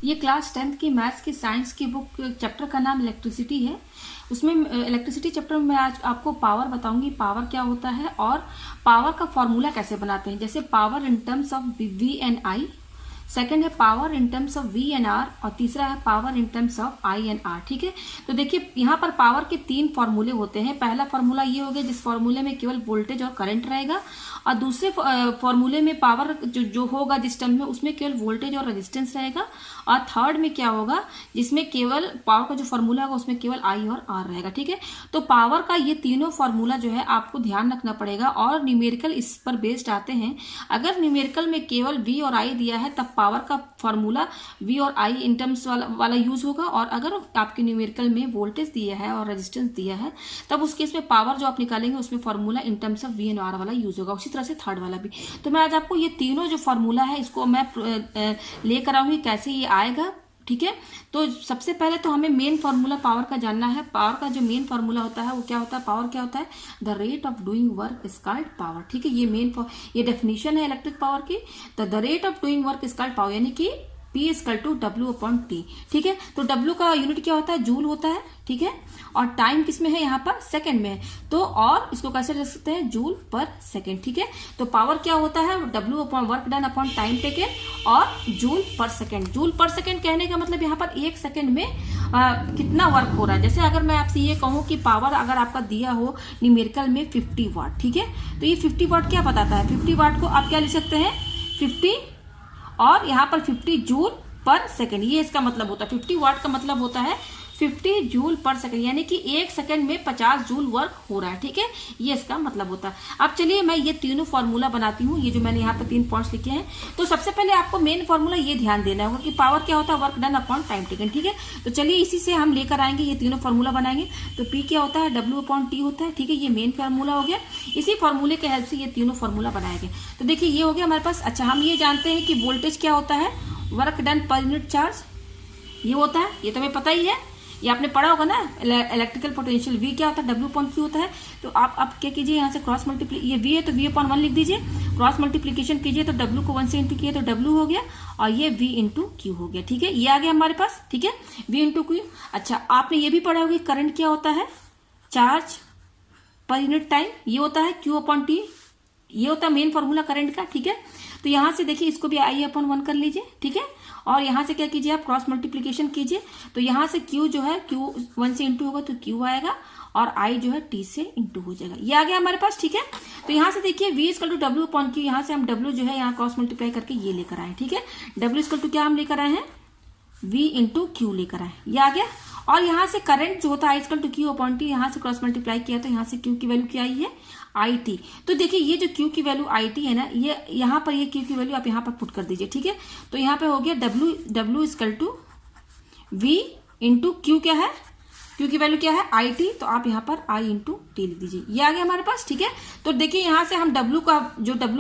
ये class 10th की maths की साइंस की बुक चैप्टर का नाम इलेक्ट्रिसिटी है। उसमें इलेक्ट्रिसिटी चैप्टर में आज आपको पावर बताऊंगी, पावर क्या होता है और पावर का फॉर्मूला कैसे बनाते हैं। जैसे power in terms of V and I, second है power in terms of V and R और तीसरा है power in terms of I and R. ठीक है, तो देखिए यहाँ पर पावर के 3 फॉर्मूले होते हैं। पहला फॉर्मूला ये हो गया जिस फॉर्मूले में केवल वोल्टेज और करंट रहेगा, और दूसरे फॉर्मूले में पावर जो होगा जिस टर्म में उसमें केवल वोल्टेज और रेजिस्टेंस रहेगा, और थर्ड में क्या होगा जिसमें केवल पावर का जो फॉर्मूला होगा उसमें केवल आई और आर रहेगा। ठीक है, तो पावर का ये तीनों फॉर्मूला जो है आपको ध्यान रखना पड़ेगा, और न्यूमेरिकल इस पर बेस्ड आते हैं। अगर न्यूमेरिकल में केवल वी और आई दिया है तब पावर का फॉर्मूला वी और आई इन टर्म्स वाला यूज होगा, और अगर आपके न्यूमेरिकल में वोल्टेज दिया है और रेजिस्टेंस दिया है तब उस केस में पावर जो आप निकालेंगे उसमें formula in terms of V and R वाला यूज होगा। उसी तरह से थर्ड वाला भी। तो मैं आज आपको ये तीनों जो फॉर्मूला है इसको मैं लेकर आऊंगी कैसे ये आएगा। ठीक है, तो सबसे पहले तो हमें मेन फॉर्मूला पावर का जानना है। पावर का जो मेन फॉर्मूला होता है वो क्या होता है, पावर क्या होता है, the rate of doing work is called power. ठीक है, ये डेफिनेशन है इलेक्ट्रिक पावर की। तो the rate of doing work is called power, यानी कि P equal to W upon T। ठीक है, तो W का यूनिट क्या होता है, जूल होता है। ठीक है, और टाइम किस में है, यहाँ पर सेकंड में है, तो और इसको कैसे लिख सकते हैं, जूल पर सेकंड। ठीक है, तो पावर क्या होता है, W upon work done upon time taken और joule per second. Joule per second कहने का मतलब यहाँ पर एक सेकंड में कितना वर्क हो रहा है। जैसे अगर मैं आपसे ये कहूँ कि पावर अगर आपका दिया हो न्यूमेरिकल में 50 वाट, ठीक है, तो ये 50 वाट क्या बताता है, 50 वाट को आप क्या लिख सकते हैं, 50 और यहाँ पर 50 जूल पर सेकंड, ये इसका मतलब होता है। 50 वाट का मतलब होता है 50 जूल पर सेकंड, यानी कि एक सेकंड में 50 जूल वर्क हो रहा है। ठीक है, ये इसका मतलब होता है। अब चलिए मैं ये तीनों फॉर्मूला बनाती हूँ, ये जो मैंने यहाँ पर 3 पॉइंट्स लिखे हैं। तो सबसे पहले आपको मेन फॉर्मूला ये ध्यान देना होगा कि पावर क्या होता है, work done upon time taken. ठीक है, तो चलिए इसी से हम लेकर आएंगे, ये तीनों फॉर्मूला बनाएंगे। तो P क्या होता है, W अपॉन T होता है। ठीक है, ये मेन फॉर्मूला हो गया। इसी फॉर्मूले के हेल्प से ये तीनों फॉर्मूला बनाएंगे। तो देखिए ये हो गया हमारे पास। अच्छा, हम ये जानते हैं कि वोल्टेज क्या होता है, work done per unit charge, ये होता है, ये तो हमें पता ही है, ये आपने पढ़ा होगा ना। इलेक्ट्रिकल पोटेंशियल V क्या होता है, W अपॉन Q होता है। तो आप क्या कीजिए, यहाँ से क्रॉस मल्टीप्ली, ये V है तो V अपॉन 1 लिख दीजिए, क्रॉस मल्टीप्लीकेशन कीजिए तो W को 1 से इंटू किया तो W हो गया, और ये V इंटू Q हो गया। ठीक है, ये आ गया हमारे पास। ठीक है, V इंटू Q। अच्छा, आपने ये भी पढ़ा होगा करंट क्या होता है, चार्ज पर यूनिट टाइम, ये होता है Q अपॉन T, ये होता है मेन फॉर्मूला करंट का। ठीक है, तो यहाँ से देखिए इसको भी I अपॉन 1 कर लीजिए। ठीक है, और यहाँ से क्या कीजिए, आप क्रॉस मल्टीप्लीकेशन कीजिए, तो यहाँ से Q जो है, Q 1 से इंटू होगा तो Q आएगा, और I जो है T से इंटू हो जाएगा। ये आ गया हमारे पास। ठीक है, तो यहाँ से देखिए V equal to W upon Q, यहाँ से हम W जो है यहाँ क्रॉस मल्टीप्लाई करके ये लेकर आए। ठीक है, W इक्वल टू क्या हम लेकर आए हैं, V इंटू Q लेकर आए, ये आ गया। और यहाँ से करंट जो होता है I equal to Q upon T, यहाँ से क्रॉस मल्टीप्लाई किया तो यहाँ से Q की वैल्यू क्या आई है, IT। तो देखिए ये जो Q की वैल्यू IT है ना, ये यहाँ पर ये Q की वैल्यू आप यहाँ पर पुट कर दीजिए। ठीक है, तो यहाँ पे हो गया W equal to V into Q क्या है, Q की वैल्यू क्या है, IT, तो आप यहाँ पर I इंटू T लिख दीजिए, ये आ गया हमारे पास। ठीक है, तो देखिए यहाँ से हम W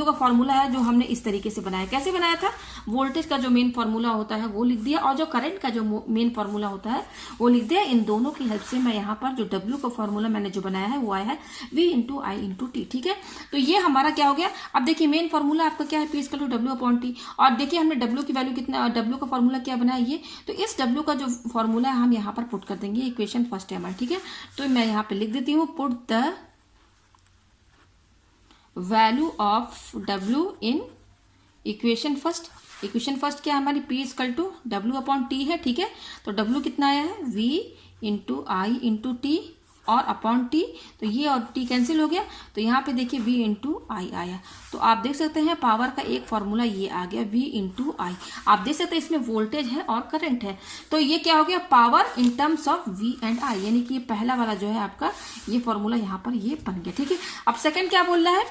का फॉर्मूला है जो हमने इस तरीके से बनाया। कैसे बनाया था, वोल्टेज का जो मेन फॉर्मूला होता है वो लिख दिया, और जो करंट का जो मेन फॉर्मूला होता है वो लिख दिया। इन दोनों की हेल्प से मैं यहाँ पर जो W का फॉर्मूला मैंने जो बनाया है वो आया है V into I into T। ठीक है, तो ये हमारा क्या हो गया। अब देखिए मेन फॉर्मूला आपका क्या है, P equal to W upon T, और देखिए हमने W की वैल्यू कितना, W का फॉर्मूला क्या बनाया ये, तो इस W का जो फॉर्मूला है हम यहाँ पर पुट कर देंगे। इक्वेशन फर्स्ट है हमारी। ठीक है, तो मैं यहाँ पे लिख देती हूँ, put the value of W in equation first. Equation first क्या है हमारी, P equal to W upon T है। ठीक है, तो W कितना आया है, V into I into T और अपॉन T, तो ये और T कैंसिल हो गया, तो यहाँ पे देखिए V इंटू I आया। तो आप देख सकते हैं पावर का एक फॉर्मूला ये आ गया, V इंटू I। आप देख सकते हैं इसमें वोल्टेज है और करंट है, तो ये क्या हो गया, power in terms of V and I, यानी कि ये पहला वाला जो है आपका ये फॉर्मूला यहाँ पर ये बन गया। ठीक है, अब सेकंड क्या बोल रहा है,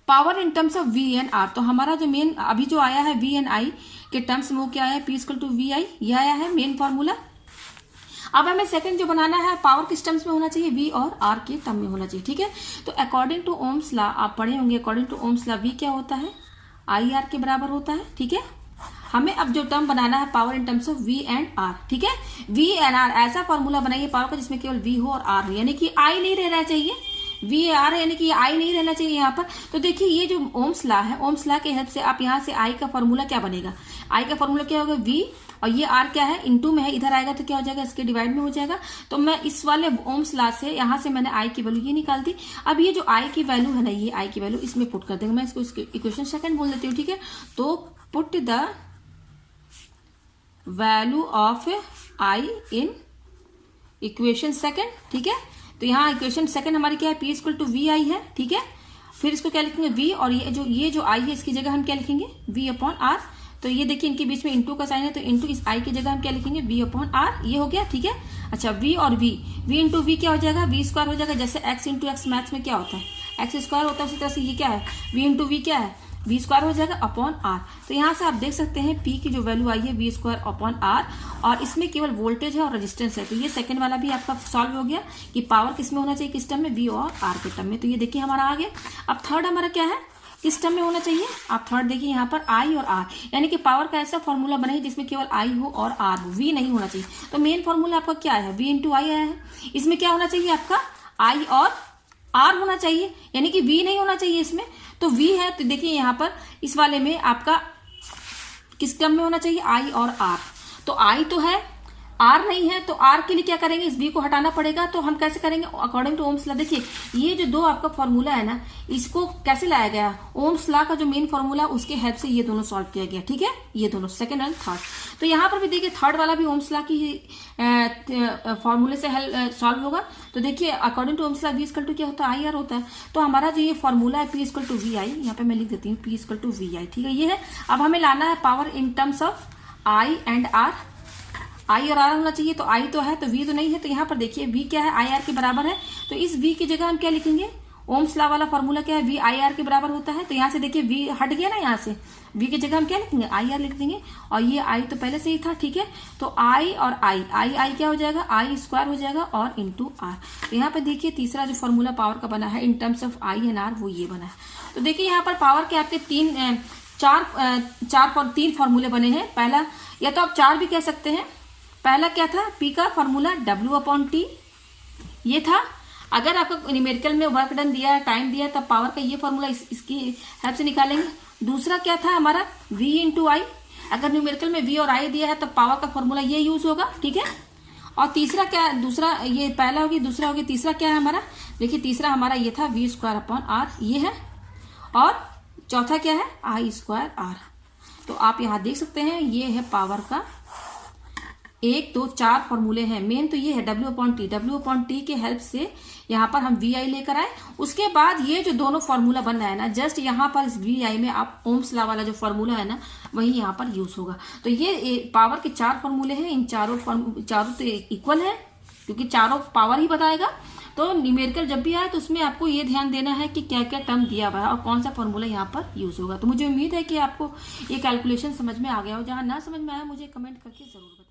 power in terms of V and R। तो हमारा जो मेन अभी जो आया है V एंड I के टर्म्स में वो क्या आया, P इक्वल टू VI, ये आया है मेन फॉर्मूला। अब हमें सेकंड जो बनाना है, पावर किस टर्म्स में होना चाहिए, V और R के टर्म में होना चाहिए। ठीक है, तो अकॉर्डिंग टू ओम्स लॉ आप पढ़े होंगे, according to Ohm's law V क्या होता है, IR के बराबर होता है। ठीक है, हमें अब जो टर्म बनाना है power in terms of V and R। ठीक है, V एंड R ऐसा फॉर्मूला बनाइए पावर का जिसमें केवल V हो और R हो, यानी कि I नहीं रहना चाहिए, वी आर है, यानी कि आई नहीं रहना चाहिए यहाँ पर। तो देखिए ये जो ओम्स लॉ है, ओम्स लॉ के हेल्प से आप यहाँ से आई का फॉर्मूला क्या बनेगा, आई का फॉर्मूला क्या होगा, वी, और ये आर क्या है, इनटू में है, इधर आएगा तो क्या हो जाएगा, इसके डिवाइड में हो जाएगा। तो मैं इस वाले ओम्स लॉ से यहाँ से मैंने आई की वैल्यू ये निकाल दी। अब ये जो आई की वैल्यू है ना, ये आई की वैल्यू इसमें पुट कर देंगे, मैं इसको इक्वेशन सेकंड बोल देती हूँ, ठीक है। तो put the value of I in equation second, ठीक है। तो यहाँ इक्वेशन सेकंड हमारी क्या है, पी इक्वल टू वी आई है, ठीक है। फिर इसको क्या लिखेंगे, वी, और ये जो आई है इसकी जगह हम क्या लिखेंगे, वी अपॉन आर। तो ये देखिए इनके बीच में इंटू का साइन है, तो इंटू इस आई की जगह हम क्या लिखेंगे, वी अपॉन आर, ये हो गया, ठीक है। अच्छा, वी और वी इंटू वी क्या हो जाएगा, वी स्क्वायर हो जाएगा। जैसे एक्स इंटू एक्स मैथ्स में क्या होता है, एक्स स्क्वायर होता है, उसी तरह से ये क्या है, वी इंटू वी क्या है, वी स्क्वायर हो जाएगा अपॉन आर। तो यहाँ से आप देख सकते हैं पी की जो वैल्यू आई है वी स्क्वायर अपॉन आर, और इसमें केवल वोल्टेज है और रेजिस्टेंस है। तो ये सेकंड वाला भी आपका सॉल्व हो गया कि पावर किस में होना चाहिए, किस टर्म में, वी और आर के टर्म में। तो ये देखिए हमारा आ गया। अब थर्ड हमारा क्या है, किस टर्म में होना चाहिए, आप थर्ड देखिए यहाँ पर आई और आर, यानी कि पावर का ऐसा फॉर्मूला बने जिसमें केवल आई हो और आर हो, वी नहीं होना चाहिए। तो मेन फॉर्मूला आपका क्या है, वी इंटू आई आया है, इसमें क्या होना चाहिए आपका, आई और आर होना चाहिए, यानी कि वी नहीं होना चाहिए इसमें। तो वी है, तो देखिए यहाँ पर इस वाले में आपका किस टर्म में होना चाहिए, आई और आर। तो आई तो है, आर नहीं है, तो आर के लिए क्या करेंगे, इस बी को हटाना पड़ेगा। तो हम कैसे करेंगे, अकॉर्डिंग टू ओम्स लॉ। देखिए ये जो दो आपका फॉर्मूला है ना, इसको कैसे लाया गया, ओम्स लॉ का जो मेन फॉर्मूला उसके हेल्प से ये दोनों सॉल्व किया गया, ठीक है, ये दोनों सेकंड एंड थर्ड। तो यहाँ पर भी देखिए थर्ड वाला भी ओम्स लॉ की फॉर्मूले से सॉल्व होगा। तो देखिए according to Ohm's law V equal to क्या होता है, आई आर होता है। तो हमारा जो ये फॉर्मूला है P equal to V I, यहाँ पे मैं लिख देती हूँ P equal to V I, ठीक है, ये है। अब हमें लाना है power in terms of I and R, I और आर होना चाहिए। तो आई तो है, तो वी तो नहीं है। तो यहाँ पर देखिए वी क्या है, आई आर के बराबर है। तो इस वी की जगह हम क्या लिखेंगे, ओम्स लॉ वाला फॉर्मूला क्या है, वी आई आर के बराबर होता है। तो यहाँ से देखिए वी हट गया ना, यहाँ से वी की जगह हम क्या लिखेंगे, आई आर लिख देंगे। और ये आई तो पहले से ही था, ठीक है। तो आई और आई क्या हो जाएगा, आई स्क्वायर हो जाएगा और इंटू आर। तो यहाँ पर देखिए तीसरा जो फॉर्मूला पावर का बना है in terms of I and R, वो ये बना है। तो देखिए यहाँ पर पावर के आपके तीन फॉर्मूले बने हैं। पहला, या तो आप चार भी कह सकते हैं। पहला क्या था, पी का फॉर्मूला W अपॉन टी, ये था। अगर आपको न्यूमेरिकल में वर्क डन दिया है, टाइम दिया है, तब पावर का ये फॉर्मूला इसकी हेल्प से निकालेंगे। दूसरा क्या था हमारा, V इंटू आई। अगर न्यूमेरिकल में V और I दिया है तब पावर का फॉर्मूला ये यूज होगा, ठीक है। और तीसरा क्या, दूसरा ये पहला होगी, दूसरा होगी, तीसरा क्या है हमारा, देखिए तीसरा हमारा ये था V स्क्वायर अपॉन आर, ये है। और चौथा क्या है, आई स्क्वायर आर। तो आप यहाँ देख सकते हैं ये है पावर का 1 2 4 फॉर्मूले हैं। मेन तो ये है W अपॉन टी के हेल्प से यहाँ पर हम VI लेकर आए। उसके बाद ये जो दोनों फॉर्मूला बन रहा है ना, जस्ट यहाँ पर इस VI में आप ओम्स लॉ वाला जो फॉर्मूला है ना, वही यहाँ पर यूज होगा। तो ये पावर के 4 फॉर्मूले हैं। इन चारों तो इक्वल है क्योंकि चारों पावर ही बताएगा। तो न्यूमेरिकल जब भी आए तो उसमें आपको ये ध्यान देना है कि क्या क्या टर्म दिया हुआ है और कौन सा फॉर्मूला यहाँ पर यूज होगा। तो मुझे उम्मीद है कि आपको ये कैलकुलेशन समझ में आ गया हो। जहाँ ना समझ में आया मुझे कमेंट करके जरूर बताएं।